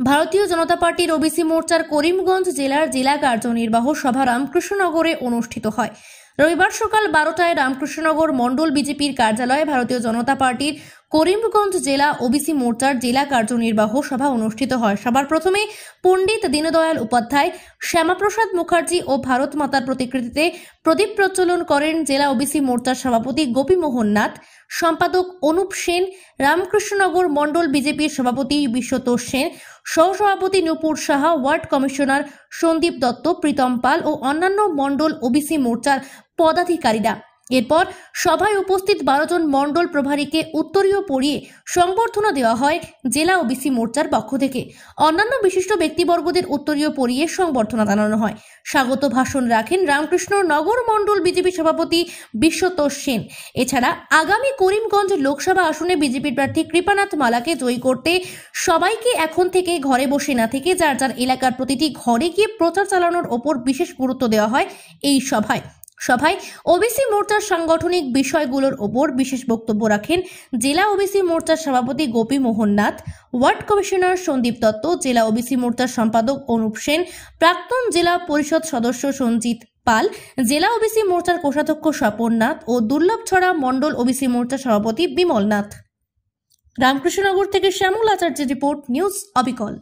ভারতীয় জনতা পার্টির ওবিসি মোর্চার করিমগঞ্জ জেলার জেলা কার্যনির্বাহ সভা রামকৃষ্ণনগরে অনুষ্ঠিত হয়। রবিবার সকাল 12টায় রামকৃষ্ণনগর মণ্ডল বিজেপির কার্যালয়ে ভারতীয় জনতা পার্টির করিমগঞ্জ জেলা ওবিসি মোর্চার জেলা কার্যনির্বাহ সভা অনুষ্ঠিত হয়। সবার প্রথমে পণ্ডিত দীনদয়াল উপাধ্যায়, শ্যামাপ্রসাদ মুখার্জি ও ভারত মাতার প্রতিকৃতিতে প্রদীপ প্রজ্বলন করেন জেলা ওবিসি মোর্চার সভাপতি গোপীমোহন নাথ, সম্পাদক অনুপ সেন, রামকৃষ্ণনগর মণ্ডল বিজেপির সভাপতি বিশ্বতোষ সেন, সহসভাপতি নূপুর সাহা, ওয়ার্ড কমিশনার সন্দীপ দত্ত, প্রীতম পাল ও অন্যান্য মণ্ডল ওবিসি মোর্চার পদাধিকারীরা। এরপর সভায় উপস্থিত 12 জন মণ্ডল প্রভারীকে উত্তরীয় পরিয়ে সংবর্ধনা দেওয়া হয় জেলা ওবিসি মোর্চার পক্ষ থেকে। অন্যান্য বিশিষ্ট ব্যক্তিবর্গদের উত্তরীয় পরিয়ে সংবর্ধনা জানানো হয়। স্বাগত ভাষণ রাখেন রামকৃষ্ণনগর মণ্ডল বিজেপি সভাপতি বিশ্বতোষ সেন। এছাড়া আগামী করিমগঞ্জ লোকসভা আসনে বিজেপির প্রার্থী কৃপানাথ মালাকে জয়ী করতে সবাইকে এখন থেকে ঘরে বসে না থেকে যার যার এলাকার প্রতিটি ঘরে গিয়ে প্রচার চালানোর ওপর বিশেষ গুরুত্ব দেওয়া হয়। এই সভায় ওবিসি মোর্চার সাংগঠনিক বিষয়গুলোর ওপর বিশেষ বক্তব্য রাখেন জেলা ওবিসি মোর্চার সভাপতি গোপীমোহন নাথ, ওয়ার্ড কমিশনার সন্দীপ দত্ত, জেলা ওবিসি মোর্চার সম্পাদক অনুপ সেন, প্রাক্তন জেলা পরিষদ সদস্য সঞ্জিত পাল, জেলা ওবিসি মোর্চার কোষাধ্যক্ষ স্বপন নাথ ও দুর্লভছড়া মণ্ডল ওবিসি মোর্চার সভাপতি বিমল নাথ। রামকৃষ্ণনগর থেকে শ্যামল আচার্যের রিপোর্ট, নিউজ অবিকল।